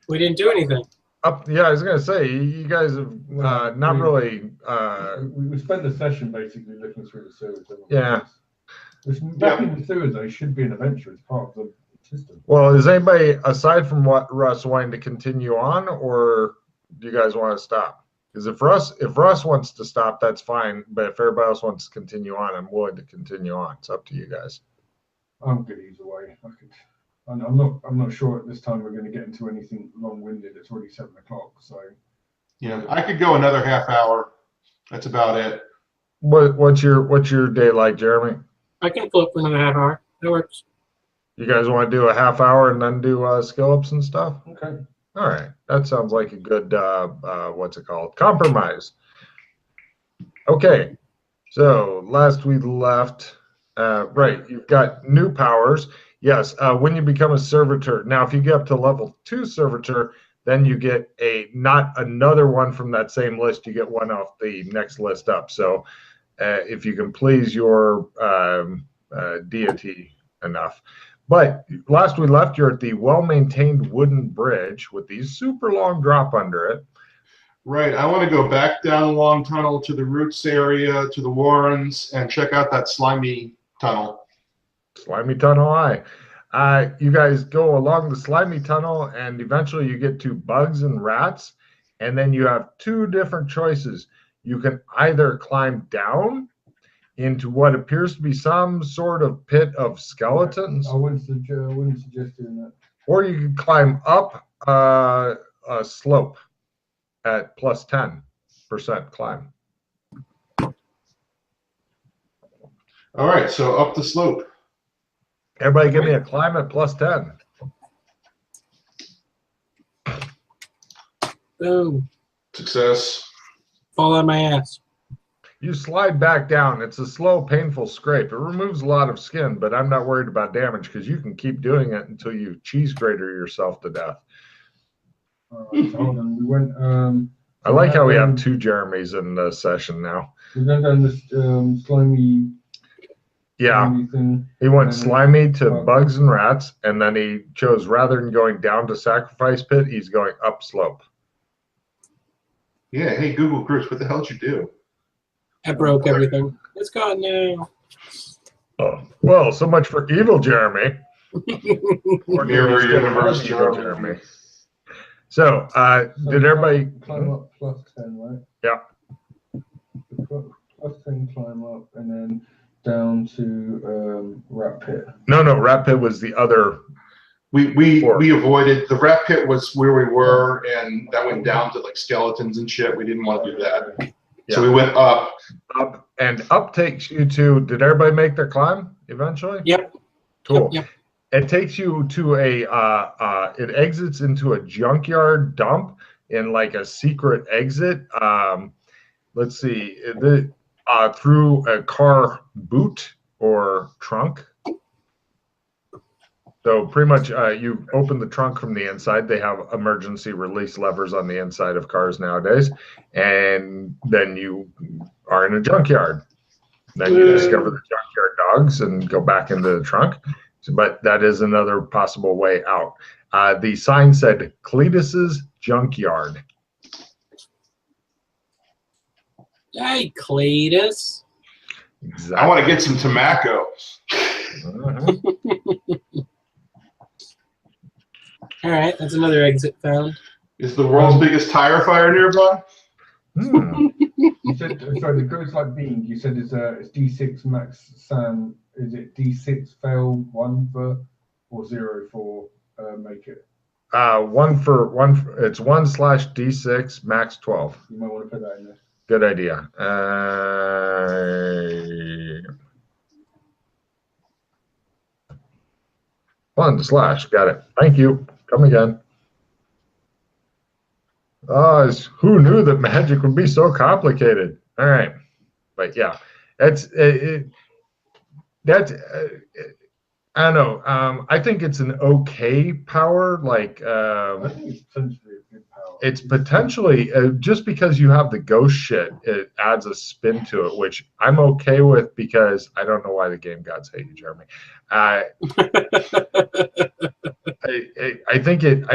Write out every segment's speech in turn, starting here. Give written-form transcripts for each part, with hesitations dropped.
We didn't do anything. Yeah, I was gonna say you guys have not really. We spent the session basically looking through the sewers. Yeah. Back in the sewers, though, should be an adventure. It's part of the system. Well, is anybody aside from what Russ wanting to continue on, or do you guys want to stop? Because if Russ wants to stop, that's fine. But if everybody else wants to continue on, I'm willing to continue on. It's up to you guys. I'm good either way. I'm not sure at this time we're going to get into anything long-winded. It's already 7 o'clock, so. Yeah, I could go another half hour. That's about it. What's your day like, Jeremy? I can float for another half hour. That works. You guys want to do a half hour and then do skill ups and stuff? Okay. All right, that sounds like a good what's it called? Compromise. Okay, so last we left, right? You've got new powers. Yes, when you become a servitor. Now, if you get up to level 2 servitor, then you get not another one from that same list. You get one off the next list up. So, if you can please your deity enough. But last we left, you're at the well-maintained wooden bridge with the super long drop under it. Right. I want to go back down the long tunnel to the Roots area, to the Warrens, and check out that slimy tunnel. Slimy tunnel eye. You guys go along the slimy tunnel, and eventually you get to bugs and rats, and then you have 2 different choices. You can either climb down into what appears to be some sort of pit of skeletons. I wouldn't suggest doing that. Or you can climb up a slope at plus 10% climb. All right, so up the slope. Everybody give me a climb at plus 10. Boom. Success. Fall on my ass. You slide back down. It's a slow, painful scrape. It removes a lot of skin, but I'm not worried about damage because you can keep doing it until you cheese grater yourself to death. All right, so hold on. We went. I like how we have 2 Jeremys in the session now. We went down this slimy. Yeah, slimy thing, he went slimy to Oh. bugs and rats, and then he chose rather than going down to sacrifice pit, he's going up slope. Yeah, hey, Google Groups, what the hell did you do? I broke everything. It's gone now. Oh, well, so much for evil Jeremy. Or Mirror just universe evil Jeremy. So, did everybody climb up plus 10, right? Yeah. Plus 10 climb up and then down to rat pit. No, rat pit was the other. We avoided the rat pit was where we were, and that went down to like skeletons and shit. We didn't want to do that, so we went up. And up takes you to. Did everybody make their climb eventually? Yep. Cool. Yep. It takes you to it exits into a junkyard dump in like a secret exit. Let's see, through a car boot or trunk. So pretty much you open the trunk from the inside. They have emergency release levers on the inside of cars nowadays. And then you are in a junkyard. Then you discover the junkyard dogs and go back into the trunk. But that is another possible way out. The sign said Cletus's Junkyard. Hey, Cletus. Exactly. I want to get some tobacco. All right, that's another exit found. Is the world's biggest tire fire nearby? You said, sorry, the goes like being. You said it's D6 max Sam. Is it D6 fail 1 for or 0 for make it? It's 1/D6 max 12. You might want to put that in there. Good idea. 1/ got it. Thank you. Come again. Who knew that magic would be so complicated? All right, but yeah, that's I don't know. I think it's an okay power. Like I think it's potentially a good power. it's potentially just because you have the ghost shit, it adds a spin to it, which I'm okay with because I don't know why the game gods hate you, Jeremy. I think it.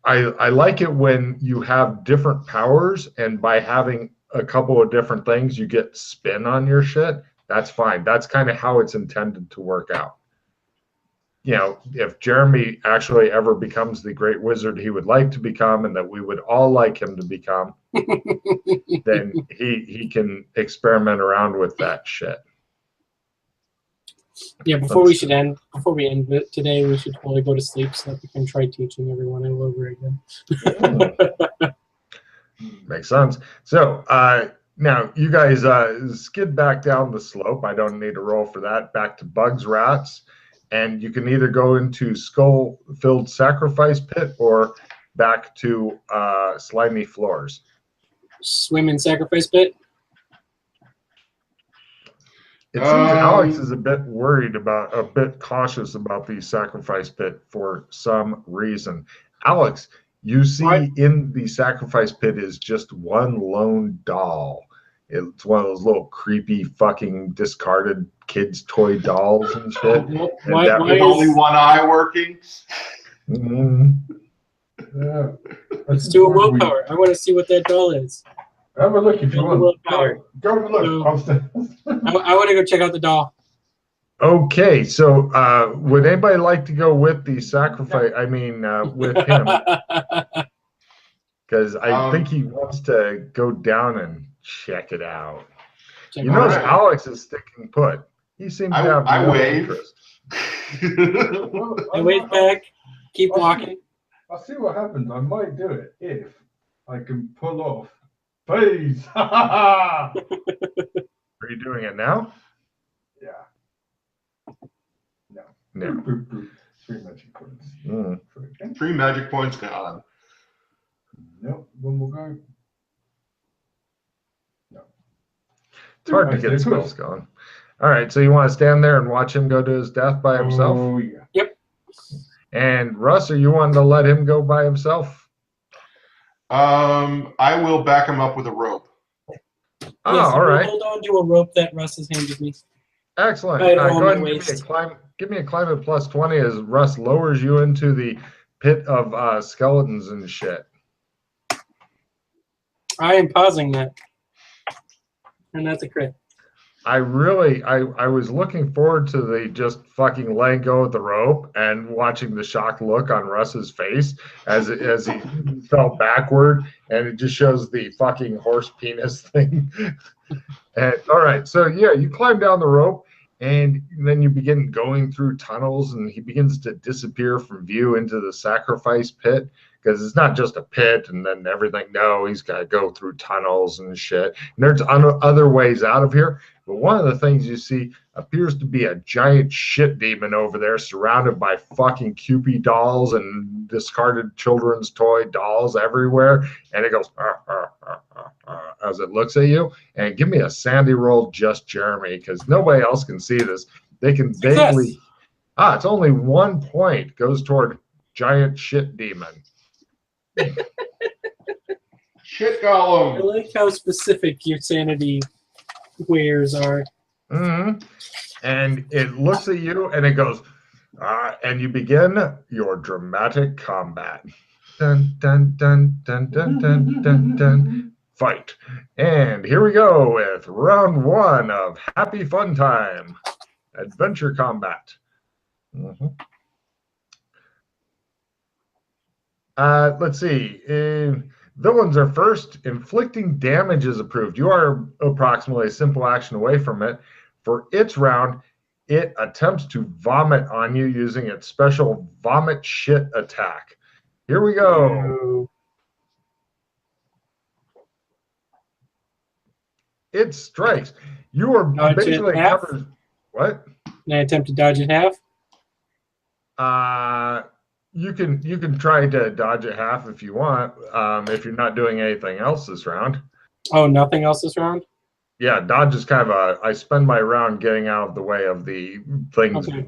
I like it when you have different powers, and by having a couple of different things, you get spin on your shit. That's fine. That's kind of how it's intended to work out. You know, if Jeremy actually ever becomes the great wizard he would like to become, and that we would all like him to become, then he can experiment around with that shit. Yeah, before we end it today, we should probably go to sleep so that we can try teaching everyone all over again. Makes sense. So now you guys skid back down the slope. I don't need to roll for that. Back to Bugs Rats. And you can either go into skull-filled sacrifice pit or back to slimy floors. Swim in sacrifice pit? It seems Alex is a bit cautious about the sacrifice pit for some reason. Alex, you see in the sacrifice pit is just one lone doll. It's one of those little creepy fucking discarded kids' toy dolls and shit. With only one eye working? Yeah. Let's do a willpower. I want to see what that doll is. Have a look if you want. Go have a look. I want to go check out the doll. Okay, so would anybody like to go with the sacrifice? I mean, with him, because I think he wants to go down and check it out. You notice Alex is sticking put. He seems to have no interest. I wave back. Keep walking. I'll see what happens. I might do it if I can pull off phase. Are you doing it now? Yeah. No. No. 3 magic points. 3 magic points gone. Nope. One more go. No. It's hard to get spells going. All right, so you want to stand there and watch him go to his death by himself? Oh, yeah. Yep. And Russ, are you wanting to let him go by himself? I will back him up with a rope. Yes, all right. Hold on to a rope that Russ has handed me. Excellent. Go ahead and give me a climate plus 20 as Russ lowers you into the pit of skeletons and shit. I am pausing that. And that's a crit. I was looking forward to the just fucking letting go of the rope and watching the shocked look on Russ's face as he fell backward, and it just shows the fucking horse penis thing. And all right, so yeah, you climb down the rope, and then you begin going through tunnels, and he begins to disappear from view into the sacrifice pit, because it's not just a pit and then everything. No, he's got to go through tunnels and shit. And there's other ways out of here. But one of the things you see appears to be a giant shit demon over there, surrounded by fucking Cupid dolls and discarded children's toy dolls everywhere. And it goes as it looks at you. And give me a sandy roll, just Jeremy, because nobody else can see this. They can vaguely. It's only 1 point goes toward giant shit demon. Shit golem. I like how specific your sanity wares are. And it looks at you and it goes, and you begin your dramatic combat. Dun, dun, dun, dun, dun, dun, dun, dun. Fight. And here we go with round 1 of Happy Fun Time. Adventure combat. Let's see. Villains are first. Inflicting damage is approved. You are approximately a simple action away from it. For its round, it attempts to vomit on you using its special vomit shit attack. Here we go. It strikes. You are basically covered. What? Can I attempt to dodge it half? You can try to dodge it half if you want, if you're not doing anything else this round. Oh, nothing else this round? Yeah, dodge is kind of I spend my round getting out of the way of the things. Okay.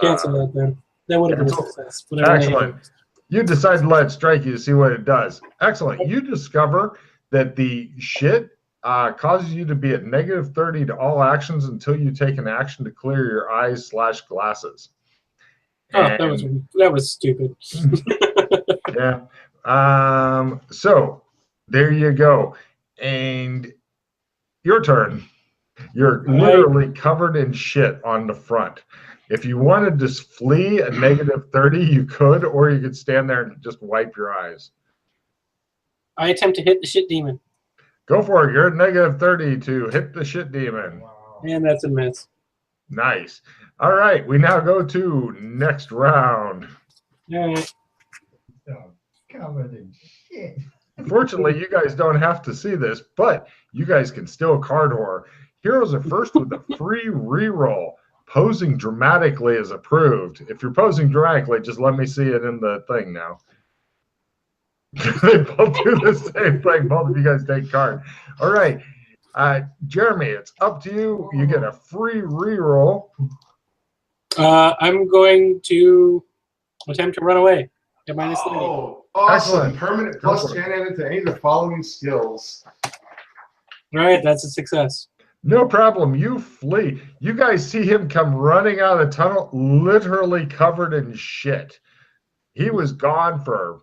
Cancel that then. That would have been a success. Excellent. You decide to let it strike you to see what it does. Excellent. You discover that the shit causes you to be at -30 to all actions until you take an action to clear your eyes/glasses. Oh, that was stupid. Yeah. So there you go. And your turn. You're literally covered in shit on the front. If you wanted to flee at -30, you could, or you could stand there and just wipe your eyes. I attempt to hit the shit demon. Go for it. You're at -30 to hit the shit demon. Wow. And that's a miss. Nice. All right. We now go to next round. All right. Oh, covered in shit. Unfortunately, you guys don't have to see this, but you guys can still card horror. Heroes are first with a free reroll. Posing dramatically is approved. If you're posing dramatically, just let me see it in the thing now. They both do the same thing. Both of you guys take card. All right. Jeremy, it's up to you. You get a free reroll. I'm going to attempt to run away. Get -30. Oh, awesome. Excellent. Permanent Go plus for it. 10 added to any of the following skills. All right, that's a success. No problem. You flee. You guys see him come running out of the tunnel, literally covered in shit. He was gone for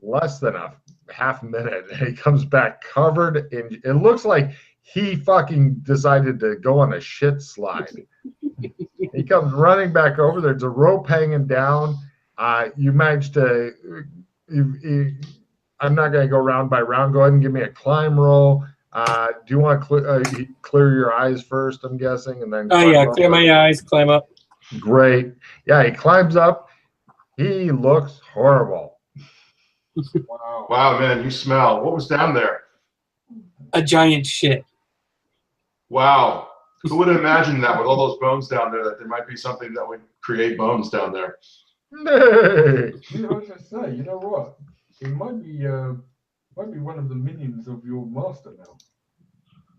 less than a half minute. And he comes back covered in. It looks like he fucking decided to go on a shit slide. He comes running back over. There's a rope hanging down. You managed to. I'm not going to go round by round. Go ahead and give me a climb roll. Do you want to clear your eyes first, I'm guessing, and then yeah, clear my eyes, climb up. Great. Yeah, he climbs up. He looks horrible. Wow. Wow, man, you smell. What was down there? A giant shit. Wow. Who would have imagined that with all those bones down there, that there might be something that would create bones down there? Nay. You know, I was just say, you know what? It might be one of the minions of your master now.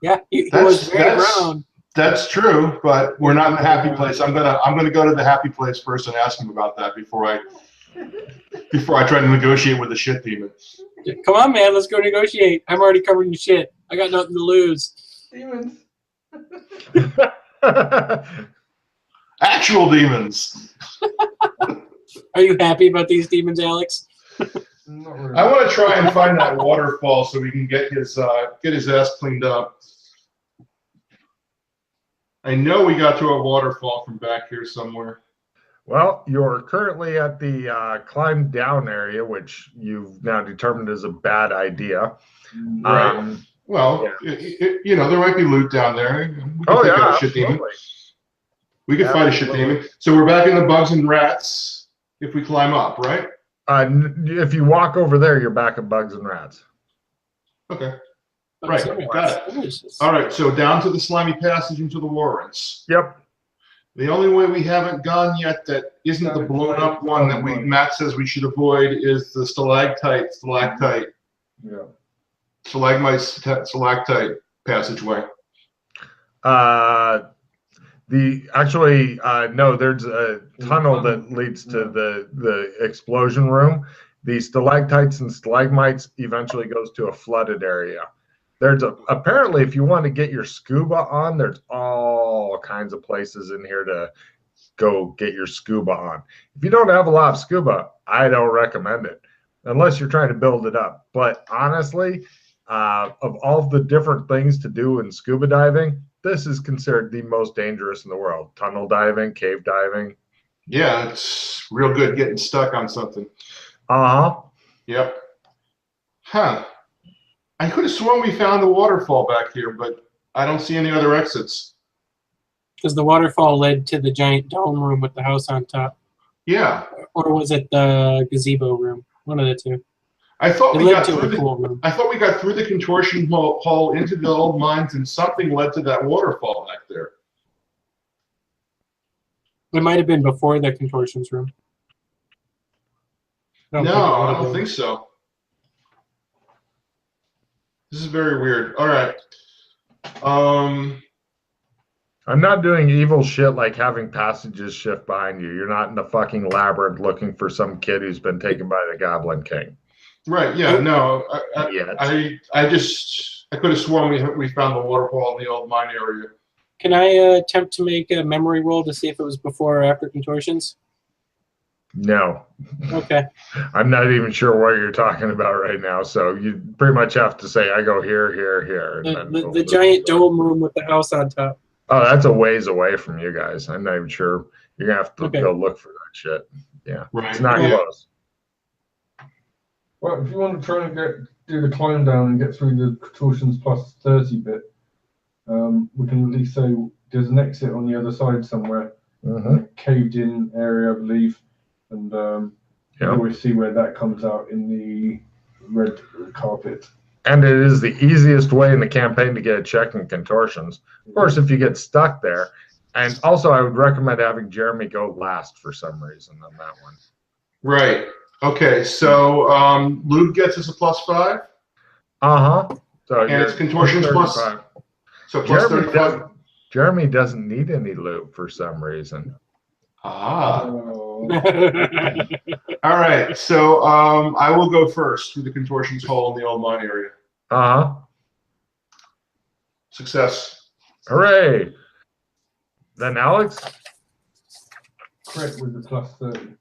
Yeah, he was very brown. That's true, but we're not in the happy place. I'm gonna go to the happy place first and ask him about that before I try to negotiate with the shit demon. Come on, man, let's go negotiate. I'm already covered in shit. I got nothing to lose. Demons. Actual demons. Are you happy about these demons, Alex? Not really. I want to try and find that waterfall so we can get his ass cleaned up. I know we got to a waterfall from back here somewhere. Well, you're currently at the climb down area, which you've now determined is a bad idea. Right. Well, you know, there might be loot down there. We could take out a shit demon. We could fight a shit demon. So we're back in the bugs and rats if we climb up, right? If you walk over there, you're back at bugs and rats. Okay. Right, got it. All right, so down to the slimy passage into the warrens. Yep. The only way we haven't gone yet that isn't the blown up one that Matt says we should avoid is the stalactite, Yeah. stalagmite passageway. No, there's a tunnel that leads to the explosion room. The stalactites and stalagmites eventually goes to a flooded area. There's apparently, if you want to get your scuba on, there's all kinds of places in here to go get your scuba on. If you don't have a lot of scuba, I don't recommend it unless you're trying to build it up. But honestly, of all the different things to do in scuba diving, this is considered the most dangerous in the world. Tunnel diving, cave diving. Yeah, it's real good getting stuck on something. Uh-huh. Yep. Huh. I could have sworn we found a waterfall back here, but I don't see any other exits. Because the waterfall led to the giant dome room with the house on top. Yeah. Or was it the gazebo room? One of the two. I thought It we led got to through a cool room. I thought we got through the contortion hall into the old mines, and something led to that waterfall back there. It might have been before the contortions room. No, I don't think so. This is very weird. All right. I'm not doing evil shit like having passages shift behind you. You're not in the fucking labyrinth looking for some kid who's been taken by the Goblin King. Right. Yeah. No. I could have sworn we found the waterfall in the old mine area. Can I attempt to make a memory roll to see if it was before or after contortions? No. Okay. I'm not even sure what you're talking about right now. So you pretty much have to say, I go here, here, here. And then The giant dome room with the house on top. Oh, that's a ways away from you guys. I'm not even sure. You're going to have to Okay. go look for that shit. Yeah. Right. It's not Yeah. close. Well, if you want to try and do the climb down and get through the contortions plus 30 bit, we can at least say there's an exit on the other side somewhere, a caved in area, I believe, and you always see where that comes out in the red carpet. And it is the easiest way in the campaign to get a check in contortions. Of course, if you get stuck there. And also, I would recommend having Jeremy go last for some reason on that one. Right. Okay, so lube gets us a +5. So and it's contortions plus. So plus Jeremy 35. Jeremy doesn't need any lube for some reason. All right, so I will go first through the contortions hole in the old mine area. Success. Hooray! Then Alex? Crit with the plus 30.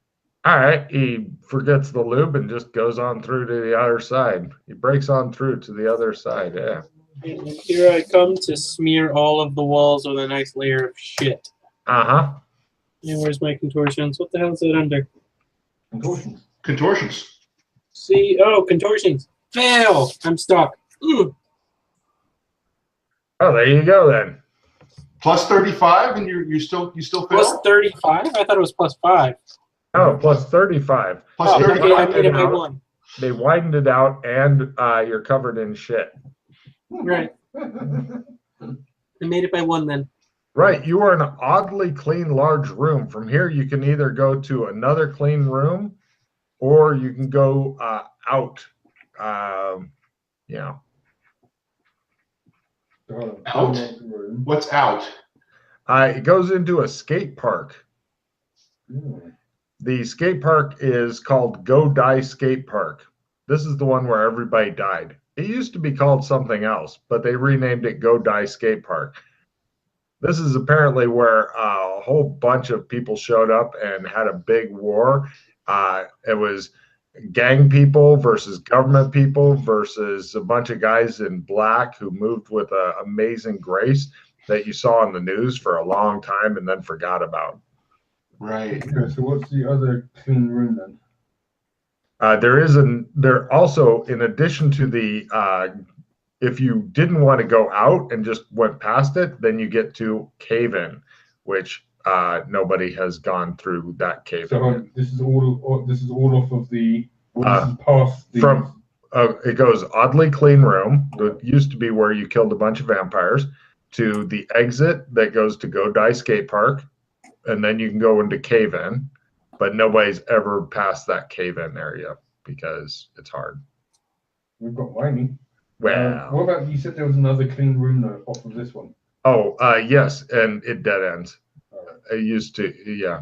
All right, he forgets the lube and just goes on through to the other side. He breaks on through to the other side, yeah. And here I come to smear all of the walls with a nice layer of shit. And where's my contortions? What the hell is that under? Contortions. Contortions. See, contortions. Fail! I'm stuck. Ooh. Oh, there you go then. Plus 35, and you still fail? Plus 35? I thought it was plus 5. Oh, plus 35. Plus 35. Okay, I made it by 1. They widened it out, and you're covered in shit. Right. I made it by 1 then. Right, you are in an oddly clean, large room. From here, you can either go to another clean room, or you can go out. Out? What's out? It goes into a skate park. The skate park is called Go Die Skate Park. This is the one where everybody died. It used to be called something else, but they renamed it Go Die Skate Park. This is apparently where a whole bunch of people showed up and had a big war. It was gang people versus government people versus a bunch of guys in black who moved with an amazing grace that you saw on the news for a long time and then forgot about. Right. Okay, so what's the other clean room then? There also, in addition to the, if you didn't want to go out and just went past it, then you get to cave in, which nobody has gone through that cave in. So this is all off of the past the from it goes oddly clean room that used to be where you killed a bunch of vampires to the exit that goes to Go Die Skate Park, and then you can go into cave in, but nobody's ever passed that cave in area because it's hard. We've got mining. Well, what about, you said there was another clean room though off of this one? Oh, yes, and it dead ends. It used to, yeah.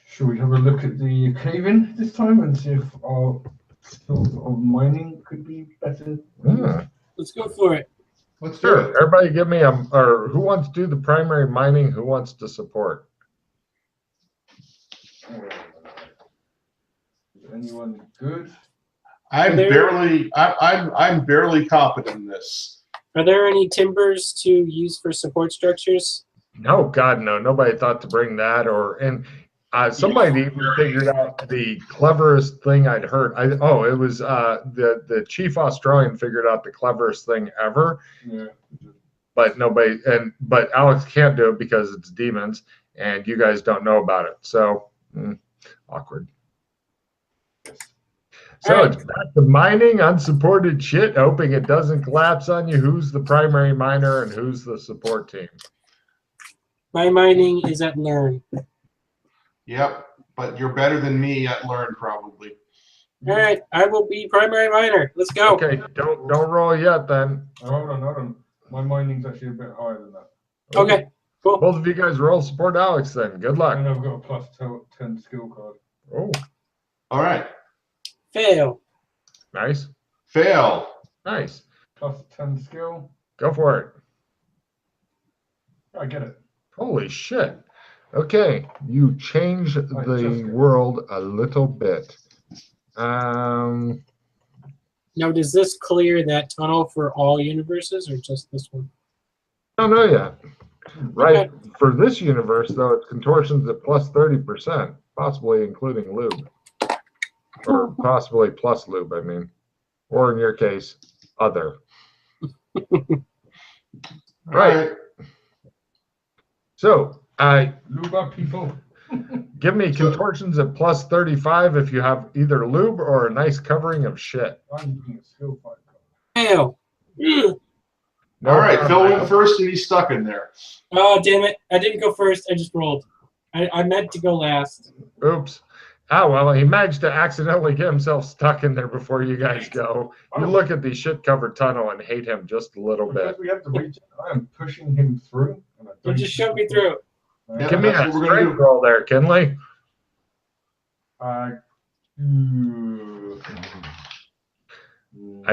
Should we have a look at the cave-in this time and see if our skills of mining could be better? Let's go for it. Let's do Sure. it. Everybody give me or who wants to do the primary mining? Who wants to support? Is anyone good? I'm barely competent in this. Are there any timbers to use for support structures? No, God, no. Nobody thought to bring that. Somebody even figured out the cleverest thing I'd heard. It was the chief Australian figured out the cleverest thing ever. Yeah. But but Alex can't do it because it's demons, and you guys don't know about it. So awkward. So right. It's back to mining unsupported shit, hoping it doesn't collapse on you. Who's the primary miner and who's the support team? My mining is at learn. Yep, but you're better than me at learn probably. All right, I will be primary miner. Let's go. Okay, don't roll yet then. Hold on. My mining's actually a bit higher than that. Okay, cool. Both of you guys roll support Alex then. Good luck. And I've got a plus 10 skill card. Oh, All right. Fail. nice. Fail. Nice. Plus 10 skill. Go for it. I get it. Holy shit. Okay, you change the world a little bit. Now, does this clear that tunnel for all universes or just this one? I don't know yet. Right. Okay. For this universe, though, it's contortions at plus 30%, possibly including lube. Or possibly plus lube, I mean. Or in your case, other. Right. So, Lube up, people. give me contortions at plus 35 if you have either lube or a nice covering of shit. I'm using a skill fight. Hell. No All right, problem. Phil went first and he's stuck in there. Oh, damn it. I didn't go first. I just rolled. I meant to go last. Oops. Oh, well, he managed to accidentally get himself stuck in there before you guys go. You look at the shit-covered tunnel and hate him just a little bit. We have to reach it. I am pushing him through. And You just shove me through. Yeah, Give me a strength roll there, Kinley. I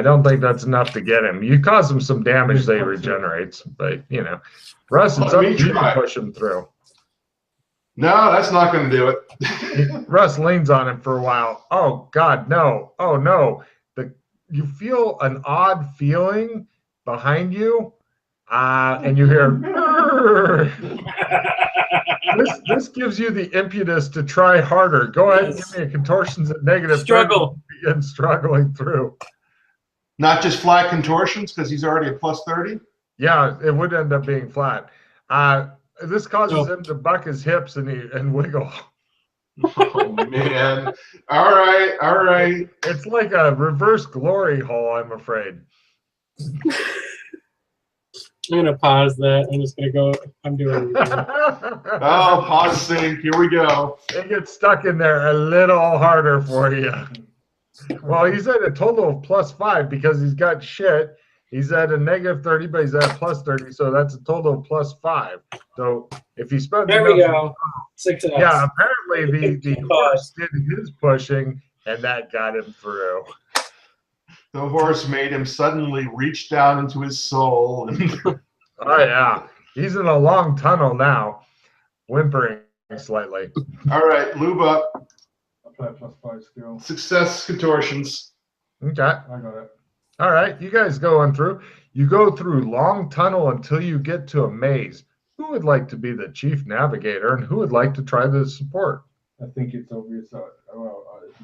don't think that's enough to get him. You cause him some damage that he regenerates, but, you know. Russ, it's up to you to push him through. No, that's not going to do it. Russ leans on him for a while. Oh, God, no. Oh, no. You feel an odd feeling behind you, and you hear, this gives you the impetus to try harder. Go ahead and give me a contortions at negative. Struggle. Begin struggling through. Not just flat contortions because he's already at plus 30? Yeah, it would end up being flat. This causes him to buck his hips and wiggle. Oh, man. All right, all right. It's like a reverse glory hole, I'm afraid. I'm going to pause that. I'm just going to go. I'm doing it. Oh, pause sync. Here we go. It gets stuck in there a little harder for you. Well, he's at a total of plus 5 because he's got shit. He's at a negative 30, but he's at plus 30, so that's a total of plus 5. So if he spends there we go. Success. Yeah, apparently the horse did his pushing, and that got him through. The horse made him suddenly reach down into his soul. Oh, yeah. He's in a long tunnel now, whimpering slightly. All right, lube up. I play a plus 5 skill. Success contortions. Okay. I got it. All right, you guys go on through. You go through long tunnel until you get to a maze. Who would like to be the chief navigator, and who would like to try the support? I think it's obvious. It's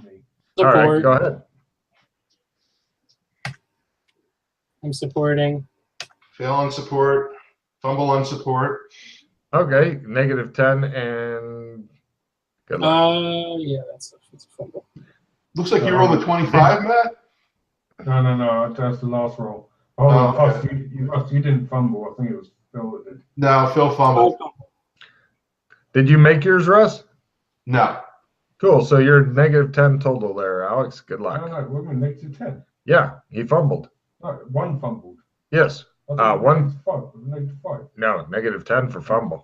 me. Support. All right, go ahead. I'm supporting. Fail on support. Fumble on support. Okay, negative 10 and good luck. Yeah, that's a fumble. Looks like you rolled a 25, Matt. No. That's the last roll. Okay. You didn't fumble. I think it was Phil that did. No, Phil fumbled. Did you make yours, Russ? No. Cool. So you're negative 10 total there, Alex. Good luck. No, we're negative 10. Yeah, he fumbled. No, one fumbled. Yes. One. Negative 5. No, negative 10 for fumble.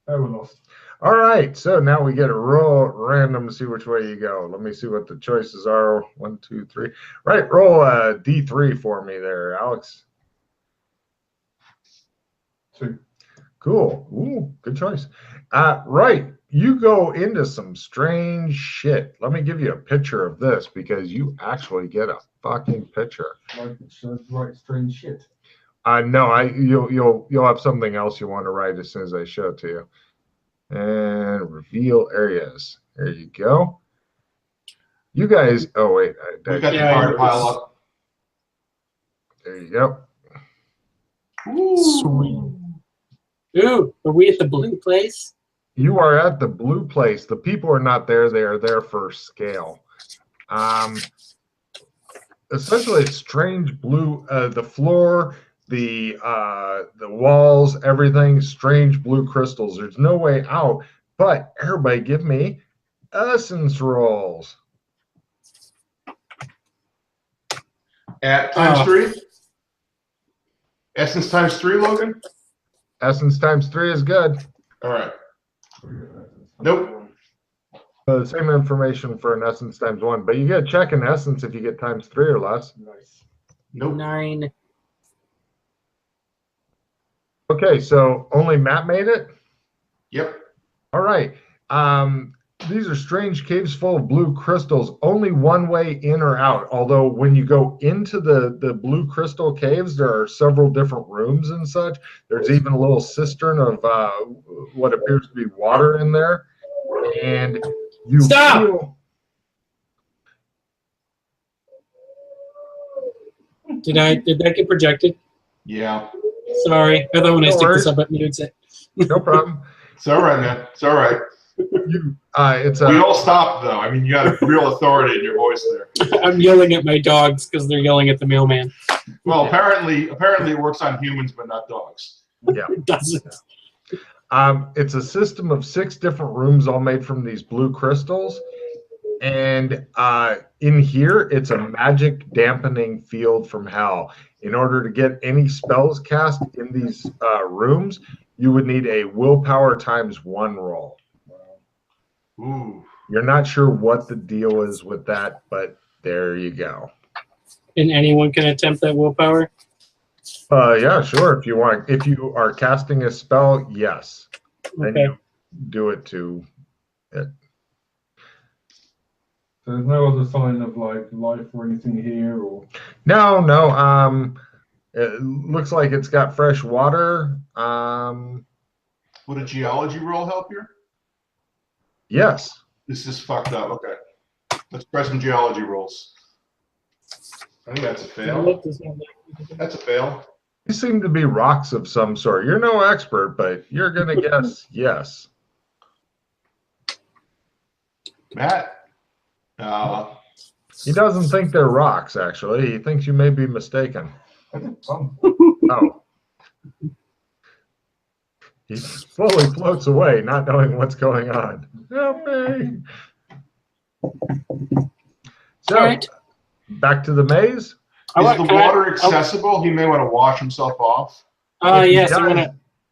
Oh, we lost. All right. So now we get a roll random to see which way you go. Let me see what the choices are. 1, 2, 3. Right. Roll a D3 for me there, Alex. 2. Cool. Ooh, good choice. Right. You go into some strange shit. Let me give you a picture of this because you actually get a fucking picture. Right, strange shit. No, you'll have something else you want to write as soon as I show it to you. And reveal areas. There you go. You guys. Oh wait. We got the card pile up. There you go. Sweet. Ooh, are we at the blue place? You are at the blue place. The people are not there. They are there for scale. Essentially, it's strange blue. The floor, the walls, everything, strange blue crystals. There's no way out. But everybody, give me essence rolls. At times 3. Essence times 3, Logan. Essence times 3 is good. All right. Nope. The same information for an essence times 1, but you get a check in essence if you get times 3 or less. Nice. Nope. 9. Okay, so only Matt made it? Yep. All right. These are strange caves full of blue crystals. Only one way in or out. Although when you go into the blue crystal caves, there are several different rooms and such. There's even a little cistern of what appears to be water in there. And you feel... Did that get projected? Yeah. Sorry. I thought when I stick this up, it muted it. No problem. It's all right, man. It's all right. We all stopped, though. I mean, you got a real authority in your voice there. I'm yelling at my dogs because they're yelling at the mailman. Well, apparently it works on humans, but not dogs. Yeah. It doesn't. It's a system of 6 different rooms all made from these blue crystals. And in here, it's a magic dampening field from hell. In order to get any spells cast in these rooms, you would need a willpower ×1 roll. Ooh. You're not sure what the deal is with that, but there you go. And anyone can attempt that willpower? Yeah, sure. If you want, if you are casting a spell, yes. Then you do it to it. So there's no other sign of like life or anything here, or no. It looks like it's got fresh water. Would a geology roll help here? Yes. This is fucked up. Okay. Let's try some geology rolls. I think that's a fail. That's a fail. These seem to be rocks of some sort. You're no expert, but you're going to guess yes. Matt? He doesn't think they're rocks, actually. He thinks you may be mistaken. Oh. He slowly floats away, not knowing what's going on. Help me. So, back to the maze. Is the water accessible? He may want to wash himself off. Yes.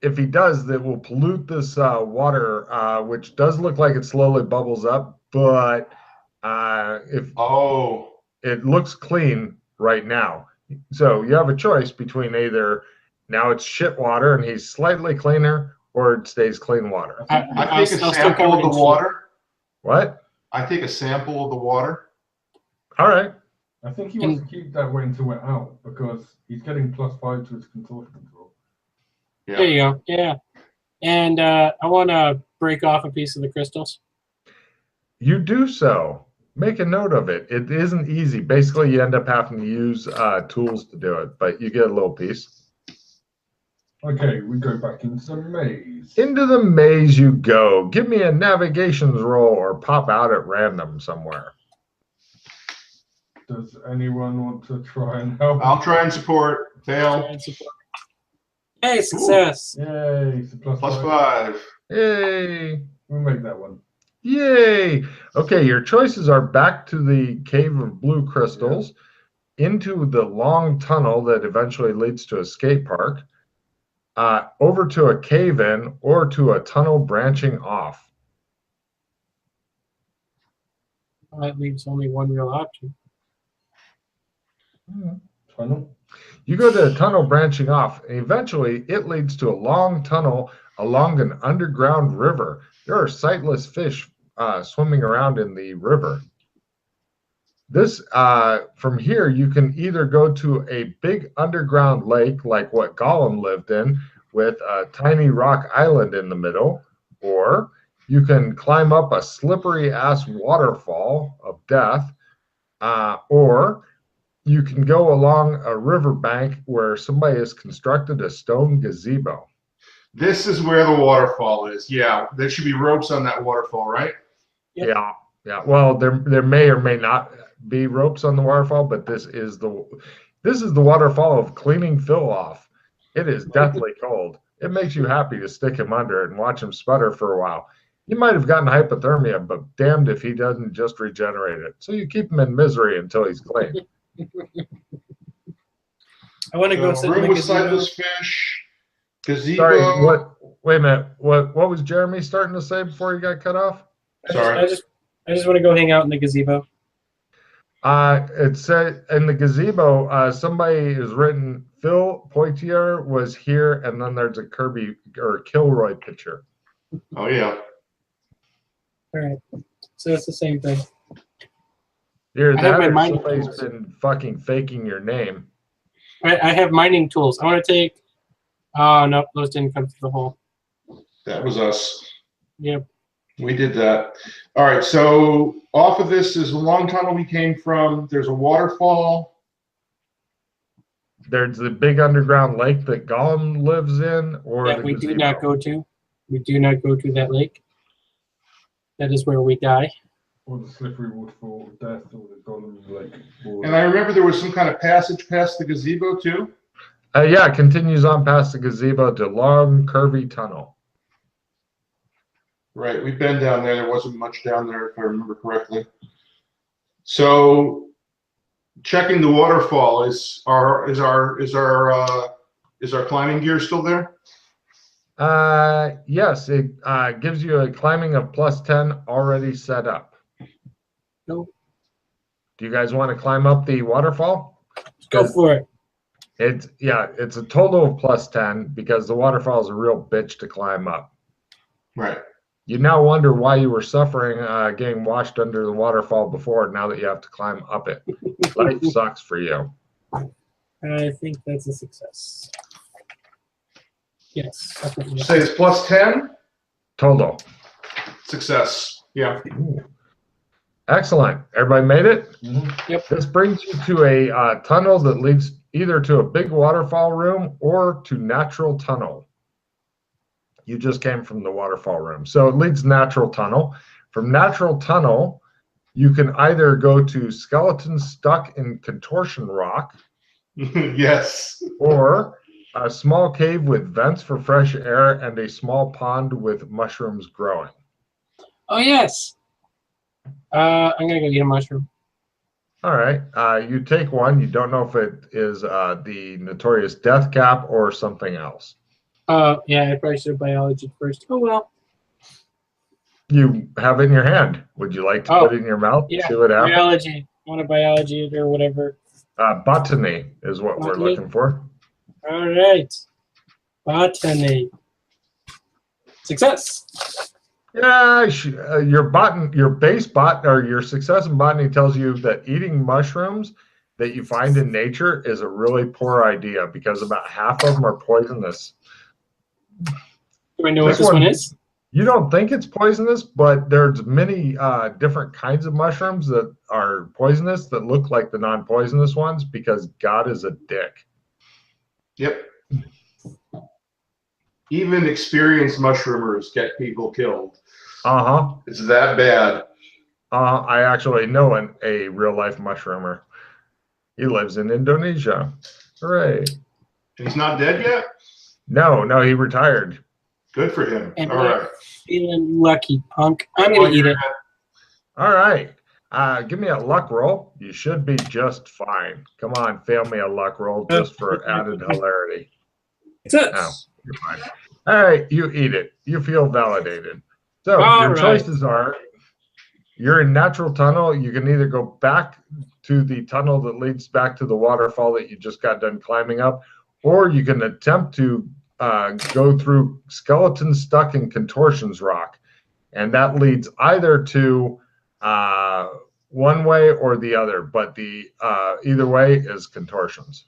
If he does, that will pollute this water, which does look like it slowly bubbles up, but it looks clean right now. So you have a choice between either now it's shit water and he's slightly cleaner, or it stays clean water. I take a sample of the water. What? I take a sample of the water. All right. I think he wants to keep that way until we're out because he's getting +5 to his contortion control. Yeah. There you go. Yeah. And I want to break off a piece of the crystals. You do so. Make a note of it. It isn't easy. Basically, you end up having to use tools to do it, but you get a little piece. Okay, we go back into the maze. Into the maze you go. Give me a navigations roll or pop out at random somewhere. Does anyone want to try and help? I'll try and support. Fail. Hey, success. Ooh. Yay. So +5. Yay. We'll make that one. Yay. Okay, your choices are back to the cave of blue crystals, into the long tunnel that eventually leads to a skate park, over to a cave-in, or to a tunnel branching off. That leaves only one real option. Tunnel. You go to a tunnel branching off, and eventually it leads to a long tunnel along an underground river. There are sightless fish swimming around in the river. This, from here, you can either go to a big underground lake like what Gollum lived in, with a tiny rock island in the middle, or you can climb up a slippery-ass waterfall of death, or you can go along a riverbank where somebody has constructed a stone gazebo. This is where the waterfall is. Yeah, there should be ropes on that waterfall, right? Yep. Yeah. Well, there may or may not be ropes on the waterfall, but this is the waterfall of cleaning Phil off. It is deathly cold. It makes you happy to stick him under it and watch him sputter for a while. He might have gotten hypothermia, but damned if he doesn't just regenerate it. So you keep him in misery until he's clean. I want to go sit in room the with gazebo. sightless fish. Gazebo. Sorry, what? Wait a minute. What was Jeremy starting to say before he got cut off? I just want to go hang out in the gazebo. It said in the gazebo, somebody has written Phil Poitier was here, and then there's a Kirby or Kilroy picture. Oh yeah. All right. So it's the same thing. Either I have that my or mining somebody's tools. been fucking faking your name. I have mining tools. I want to take. Oh no, those didn't come through the hole. That was us. Yep. We did that. All right, so off of this is a long tunnel we came from. There's a waterfall. There's the big underground lake that Gollum lives in, or That the we gazebo. do not go to. We do not go to that lake. That is where we die. Or the slippery waterfall of death, or the golden lake. And I remember there was some kind of passage past the gazebo too. Yeah, it continues on past the gazebo to long, curvy tunnel. Right, we've been down there. There wasn't much down there, if I remember correctly. So, checking the waterfall, is our climbing gear still there? Yes, it gives you a climbing of +10 already set up. No. Do you guys want to climb up the waterfall? Go for it. It's a total of +10 because the waterfall is a real bitch to climb up. Right. You now wonder why you were suffering getting washed under the waterfall before, now that you have to climb up it. Life sucks for you. I think that's a success. Yes. Say it's +10? Total. Success. Yeah. Ooh. Excellent. Everybody made it? Mm-hmm. Yep. This brings you to a tunnel that leads either to a big waterfall room or to natural tunnel. You just came from the waterfall room. So it leads natural tunnel. From natural tunnel, you can either go to skeletons stuck in contortion rock. Yes. Or a small cave with vents for fresh air and a small pond with mushrooms growing. Oh, yes. I'm going to go eat a mushroom. All right. You take one. You don't know if it is the notorious death cap or something else. Yeah, I probably should have biology first. Oh, well. You have it in your hand. Would you like to put it in your mouth? Yeah, see what happens? biology. I want to biology it or whatever. Botany is what we're looking for. All right. Botany. Success. Yeah, your base bot or your success in botany tells you that eating mushrooms that you find in nature is a really poor idea because about half of them are poisonous. Do I know what this one is? You don't think it's poisonous, but there's many different kinds of mushrooms that are poisonous that look like the non-poisonous ones because God is a dick. Yep. Even experienced mushroomers get people killed. Uh-huh. It's that bad. I actually know a real-life mushroomer. He lives in Indonesia. Hooray. He's not dead yet? No, he retired. Good for him. And all right. Feeling lucky, punk. I'm going to eat it. All right. Give me a luck roll. You should be just fine. Come on, fail me a luck roll just for added hilarity. No, you're fine. All right, you eat it. You feel validated. So your choices are, you're in natural tunnel. You can either go back to the tunnel that leads back to the waterfall that you just got done climbing up, or you can attempt to go through skeletons stuck in contortions rock. And that leads either to one way or the other, but the either way is contortions.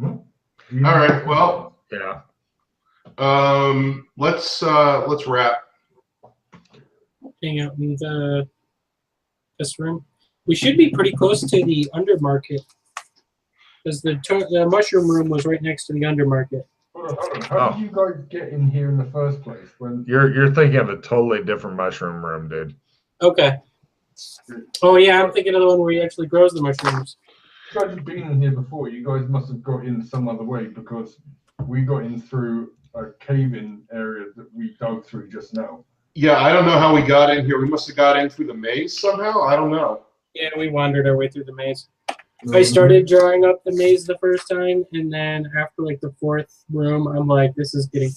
All right. Well, yeah. Let's wrap. Hang out in this room. We should be pretty close to the undermarket, because the mushroom room was right next to the undermarket. How did you guys get in here in the first place? When You're thinking of a totally different mushroom room, dude. Okay. Oh yeah, I'm thinking of the one where he actually grows the mushrooms. You guys have been in here before. You guys must have got in some other way, because we got in through a cave-in area that we dug through just now. Yeah, I don't know how we got in here. We must have got in through the maze somehow. I don't know. Yeah, we wandered our way through the maze. I started drawing up the maze the first time, and then after like the fourth room, I'm like, this is getting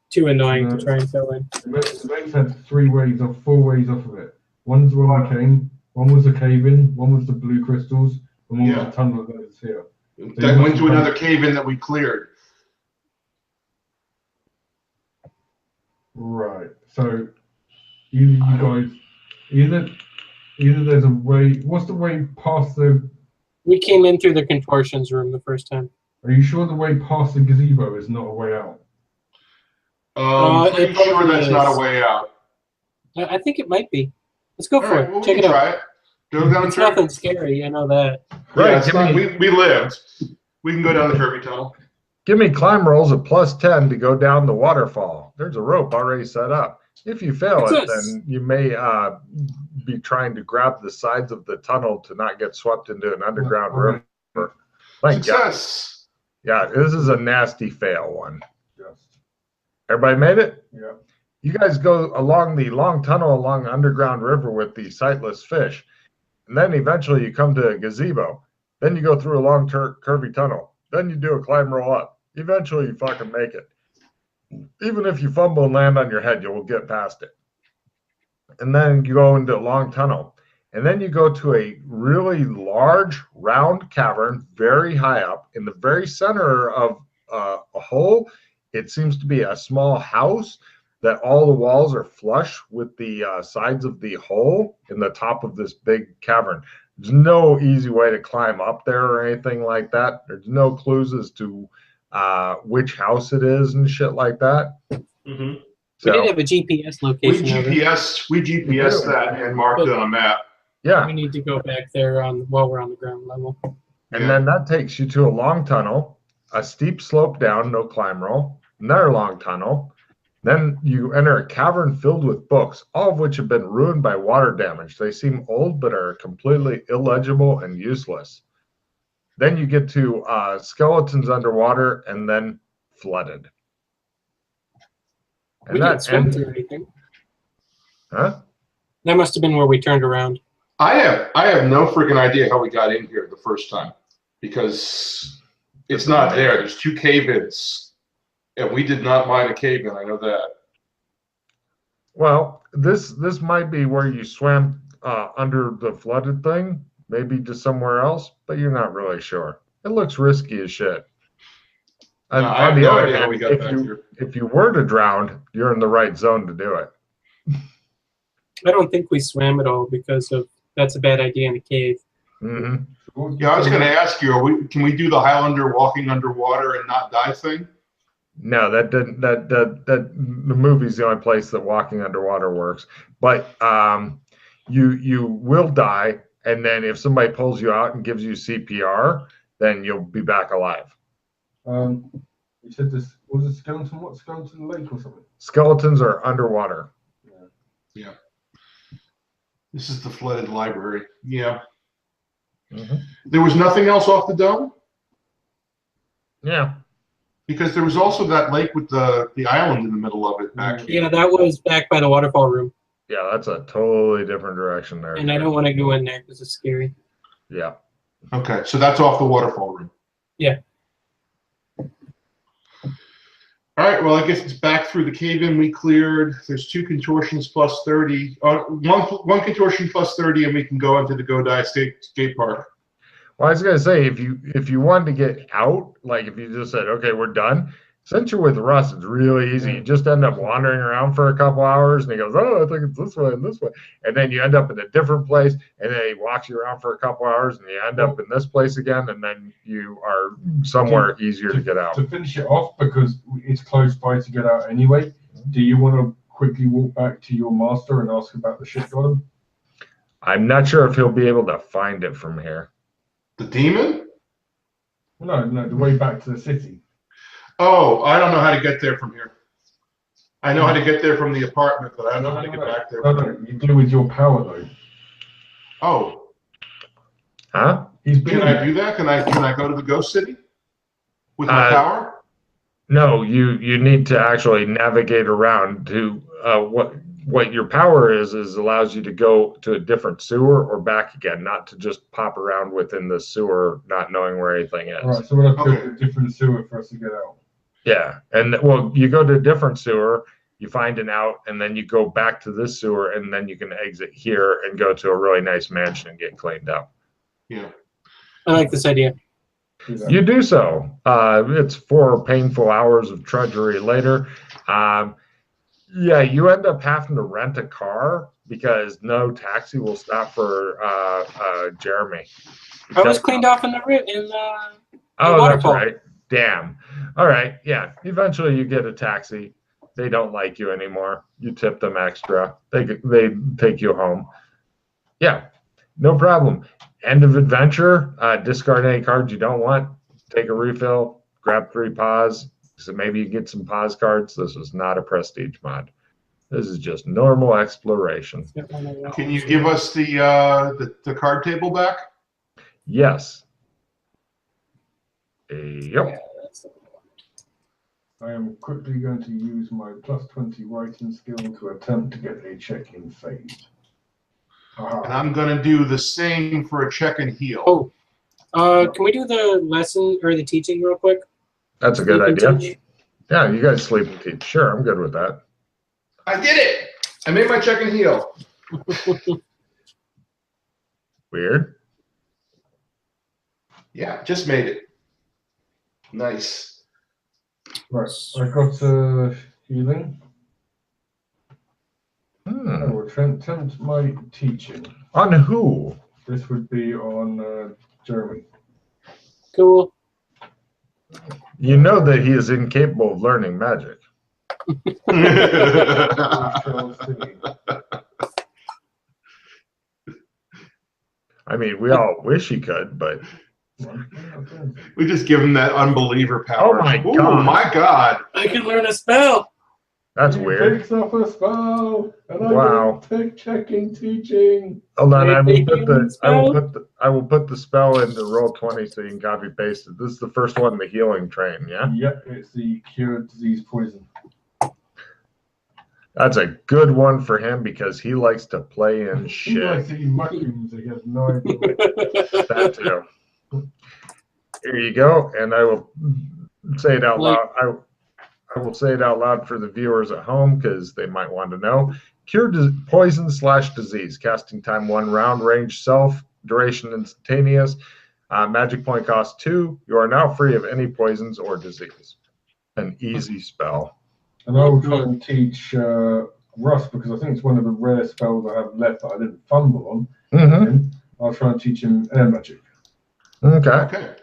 too annoying to try and fill in. The maze had four ways off of it. One's where we came, one was the cave-in, one was the blue crystals, and one was the tunnel that is here. That went to another cave-in that we cleared. Right. So either you guys, either there's a way. What's the way past the? We came in through the contortions room the first time. Are you sure the way past the gazebo is not a way out? Pretty sure that's not a way out. I think it might be. Let's go All for right, it. well, we Check can it out. try it. Go down It's the nothing scary. I know that. Right. Yeah, it's not, we lived. We can go down the turvy tunnel. Give me climb rolls at +10 to go down the waterfall. There's a rope already set up. If you fail then you may be trying to grab the sides of the tunnel to not get swept into an underground river. Thank Success. God. Yeah, this is a nasty fail one. Yes. Everybody made it? Yeah. You guys go along the long tunnel along the underground river with the sightless fish. And then eventually you come to a gazebo. Then you go through a long curvy tunnel. Then you do a climb roll up. Eventually you fucking make it. Even if you fumble and land on your head, you will get past it. And then you go into a long tunnel. And then you go to a really large round cavern, very high up. In the very center of a hole, it seems to be a small house that all the walls are flush with the sides of the hole in the top of this big cavern. There's no easy way to climb up there or anything like that. There's no clues as to which house it is and shit like that. Mm-hmm. So, we did have a GPS location. We GPS that and marked it on a map. Yeah. We need to go back there while we're on the ground level. And then that takes you to a long tunnel, a steep slope down, no climb roll, another long tunnel. Then you enter a cavern filled with books, all of which have been ruined by water damage. They seem old, but are completely illegible and useless. Then you get to skeletons underwater and then flooded. And we didn't swim through anything. Huh? That must have been where we turned around. I have no freaking idea how we got in here the first time, because it's not there. There's 2 cave-ins. And we did not mine a cave-in, I know that. Well, this might be where you swam under the flooded thing, maybe to somewhere else, but you're not really sure. It looks risky as shit. And no, I have on the no other idea how hand, we got back here. if you were to drown, you're in the right zone to do it. I don't think we swam at all because that's a bad idea in a cave. Mm-hmm. Yeah, I was going to ask you, can we do the Highlander walking underwater and not die thing? No, that didn't. The movie's the only place that walking underwater works. But you will die, and then if somebody pulls you out and gives you CPR, then you'll be back alive. You said this was a skeleton. What, skeleton lake or something? Skeletons are underwater. Yeah. This is the flooded library. Yeah. Mm-hmm. There was nothing else off the dome? Yeah. Because there was also that lake with the island in the middle of it back here. Yeah, that was back by the waterfall room. Yeah, that's a totally different direction there. And I don't want to go in there because it's scary. Yeah. Okay, so that's off the waterfall room. Yeah. All right, well, I guess it's back through the cave-in we cleared. There's 2 contortions plus 30. One contortion plus 30, and we can go into the Godai skate park. Well, I was gonna say, if you wanted to get out, like if you just said, okay, we're done, since you're with Russ, it's really easy. You just end up wandering around for a couple hours, and he goes, oh, I think it's this way and this way. And then you end up in a different place, and then he walks you around for a couple hours, and you end up in this place again, and then you are somewhere easier to get out. To finish it off, because it's close by to get out anyway, do you want to quickly walk back to your master and ask about the ship golem? I'm not sure if he'll be able to find it from here. The demon? No, the way back to the city. Oh, I don't know how to get there from here. I know how to get there from the apartment, but I don't know how to get back there. No, you do with your power though. Oh. Huh? Can I do that? Can I go to the ghost city with my power? No, you need to actually navigate around to what your power is allows you to go to a different sewer or back again, not to just pop around within the sewer, not knowing where anything is. All right, so we'll have to go to a different sewer for us to get out. Yeah, and well, you go to a different sewer, you find an out, and then you go back to this sewer, and then you can exit here and go to a really nice mansion and get cleaned up. Yeah, I like this idea. You do so. It's 4 painful hours of trudgery later. Yeah, you end up having to rent a car because no taxi will stop for Jeremy. I was cleaned off in the Oh, that's waterfall. right. Damn. All right. Yeah. Eventually, you get a taxi. They don't like you anymore. You tip them extra. They take you home. Yeah. No problem. End of adventure. Discard any cards you don't want. Take a refill. Grab 3 pause. So maybe you get some pause cards. This is not a prestige mod. This is just normal exploration. Can you give us the card table back? Yes. Yep. I am quickly going to use my +20 writing skill to attempt to get a check-in phase. And I'm going to do the same for a check and heal. Oh, can we do the lesson or the teaching real quick? That's a good idea. Yeah, you guys sleep and teach. Sure, I'm good with that. I did it! I made my check and heal. Weird. Yeah, just made it. Nice. Right, I got healing. I will attempt my teaching. On who? This would be on Jeremy. Cool. You know that he is incapable of learning magic. I mean, we all wish he could, but we just give him that unbeliever power. Oh my god! Oh my god! I can learn a spell. That's weird. Takes off a spell, and Wow. I take checking teaching. Hold on, I will put the spell into Roll20 so you can copy paste it. This is the first one, the healing train. Yeah. Yep, it's the cure disease poison. That's a good one for him because he likes to play in shit. He likes to eat mushrooms. He has no idea. That too. Here you go, and I will say it out loud. I will say it out loud for the viewers at home because they might want to know. Cure poison / disease. Casting time 1 round. Range self. Duration instantaneous. Magic point cost 2. You are now free of any poisons or disease. An easy spell. And I will try and teach Russ because I think it's one of the rare spells I have left that I didn't fumble on. Mm-hmm. I'll try and teach him air magic. Okay.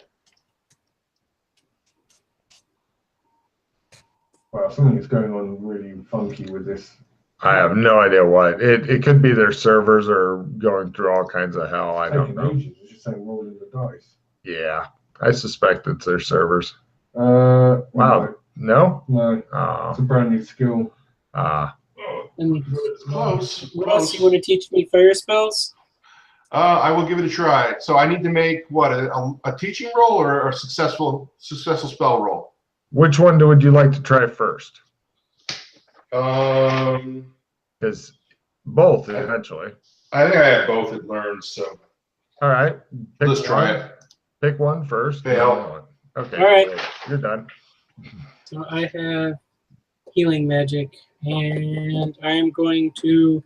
Wow, something is going on really funky with this. I have no idea what. It could be their servers are going through all kinds of hell. I don't know. It's just saying rolling the dice. Yeah, I suspect it's their servers. Wow. No? No. It's a brand new skill. And Close. Ross, you want to teach me fire spells? I will give it a try. So I need to make what a teaching roll or a successful spell roll. Which one would you like to try first? Because both eventually. I think I have both at learned. So all right, let's try it. Pick one first. Fail. Okay. All right. Great. You're done. So I have healing magic, and I am going to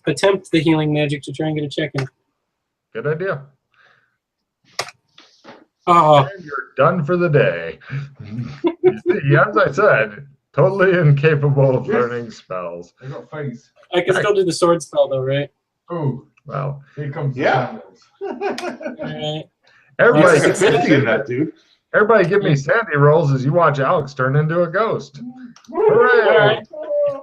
attempt the healing magic to try and get a check-in. Good idea. Oh, And you're done for the day. As I said, totally incapable of learning spells. I got phase. I can still do the sword spell though, right? Oh, well, here comes the sandals. All right. Everybody, Like a 50 in that, dude. everybody give me sanity rolls as you watch Alex turn into a ghost. All Hooray!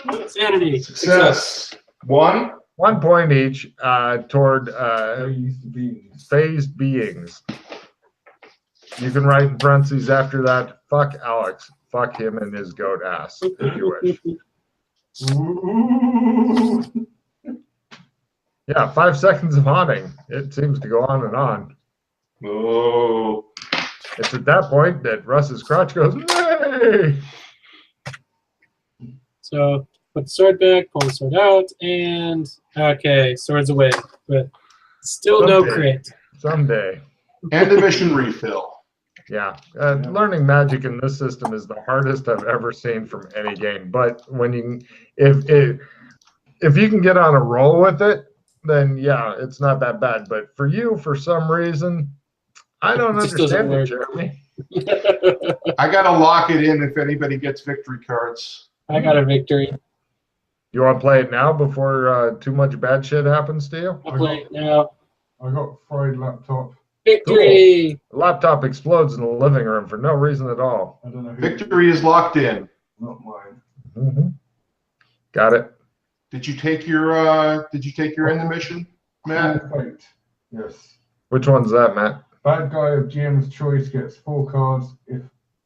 right. Sanity. Success. 1. 1 point each toward phased beings. You can write in parentheses after that, fuck Alex, fuck him and his goat ass, if you wish. Yeah, 5 seconds of haunting. It seems to go on and on. Oh. It's at that point that Russ's crotch goes, nay! So put the sword back, pull the sword out, and okay, sword's away, but still no crit. Someday. And a mission refill. Yeah, learning magic in this system is the hardest I've ever seen from any game. But when you, if you can get on a roll with it, then yeah, it's not that bad. But for you, for some reason, I don't understand it, Jeremy. I gotta lock it in if anybody gets victory cards. I got a victory. You want to play it now before too much bad shit happens to you? I'll play it now. I got fried laptop. Victory! Cool. Laptop explodes in the living room for no reason at all. I don't know who. Victory is locked in. Not mine. Mm-hmm. Got it. Did you take your end of mission, Matt? Fate. Yes. Which one's that, Matt? Bad guy of GM's choice gets 4 cards. If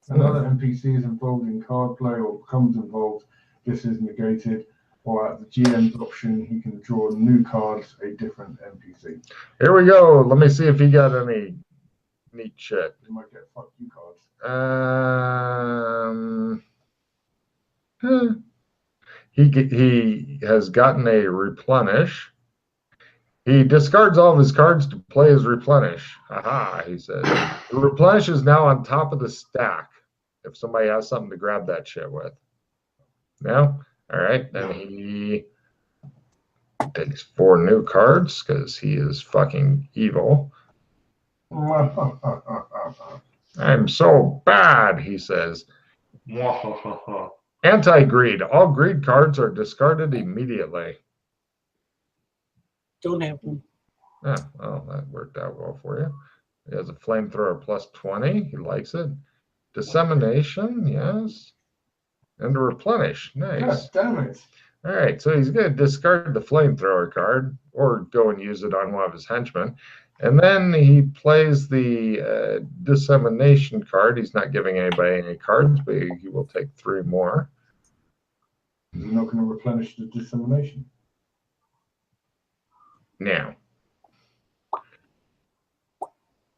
another NPC is involved in card play or becomes involved, this is negated. Or at the GM's option, he can draw new cards, a different NPC. Here we go. Let me see if he got any neat shit. You might get fuck you cards. He has gotten a replenish. He discards all of his cards to play his replenish. Aha, he says. The replenish is now on top of the stack. If somebody has something to grab that shit with. No? All right, then he takes 4 new cards because he is fucking evil. I'm so bad, he says. Anti-greed. All greed cards are discarded immediately. Don't have one. Oh, well, that worked out well for you. He has a flamethrower plus 20. He likes it. Dissemination, yes. And a replenish. Nice. God damn it. All right, so he's going to discard the flamethrower card or go and use it on one of his henchmen. And then he plays the dissemination card. He's not giving anybody any cards, but he will take 3 more. You're not going to replenish the dissemination. Now.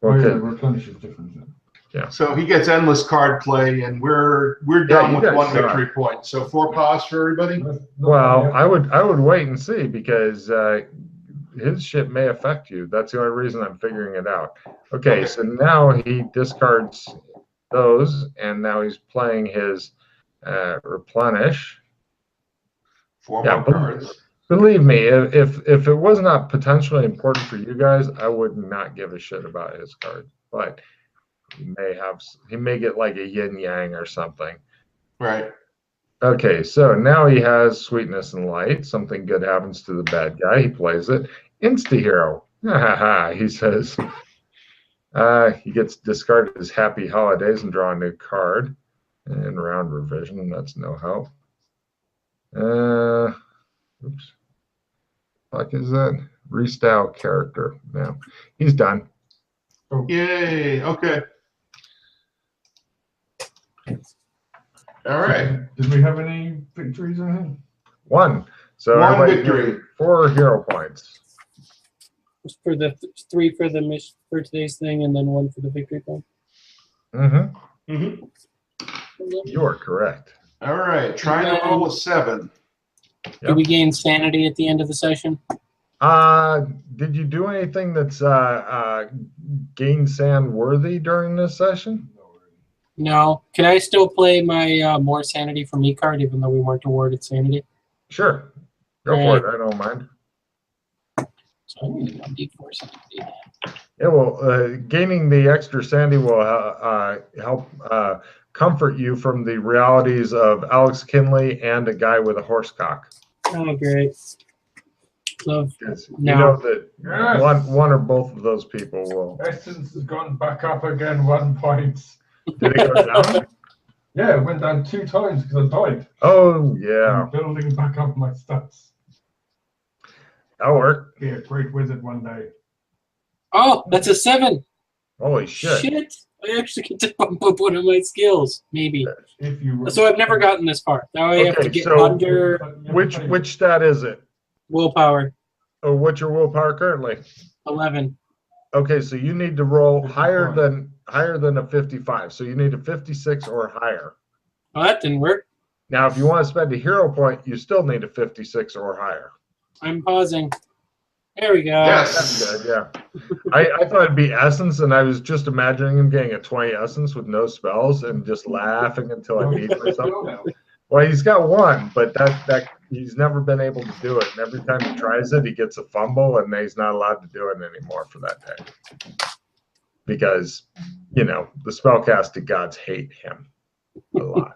Oh, yeah, Okay. replenish is different then. Yeah. So he gets endless card play, and we're done with 1 victory point. So 4 paws for everybody. Well, I would wait and see because his shit may affect you. That's the only reason I'm figuring it out. Okay, so now he discards those, and now he's playing his replenish. 4 Yeah, more cards. Believe me, if it was not potentially important for you guys, I would not give a shit about his card. But he may get like a yin yang or something. Right. Okay, so now he has sweetness and light. Something good happens to the bad guy. He plays it. Insta-hero. He says. He gets discarded his happy holidays and draw a new card. And round revision, that's no help. Oops. Fuck is that? Restyle character. No. He's done. Yay. Okay. All right. Did we have any victories in here? 1. So 1 everybody victory. get 4 hero points. For the 3 for the mission for today's thing, and then 1 for the victory point. Mm-hmm. Mm-hmm. You are correct. All right. Trying to roll a 7. Did we gain sanity at the end of the session? Did you do anything that's gain sand worthy during this session? No. Can I still play my more sanity from me card, even though we weren't awarded sanity? Sure. Go for it. I don't mind. So I'm going to go D4 sanity. Yeah, well, gaining the extra sandy will help comfort you from the realities of Alex Kinley and a guy with a horse cock. Oh, great. Love. You know that one or both of those people will. Essence has gone back up again 1 point. Did it go down? Yeah, it went down 2 times because I died. Oh, yeah. I'm building back up my stats. That'll work. Be a great wizard one day. Oh, that's a 7. Holy shit. Shit. I actually get to bump up one of my skills. Maybe. If you So I've never gotten this far. Now I have to get so under which stat is it? willpower. Oh, what's your willpower currently? 11. Okay, so you need to roll 55. higher than a 55. So you need a 56 or higher. Well, that didn't work. Now, if you want to spend a hero point, you still need a 56 or higher. I'm pausing. There we go. Yes. That's good, yeah. I thought it'd be essence, and I was just imagining him getting a 20 essence with no spells and just laughing until I beat him or something. Well, he's got 1, but that he's never been able to do it. And every time he tries it, he gets a fumble, and he's not allowed to do it anymore for that day. Because, the spellcasting gods hate him a lot.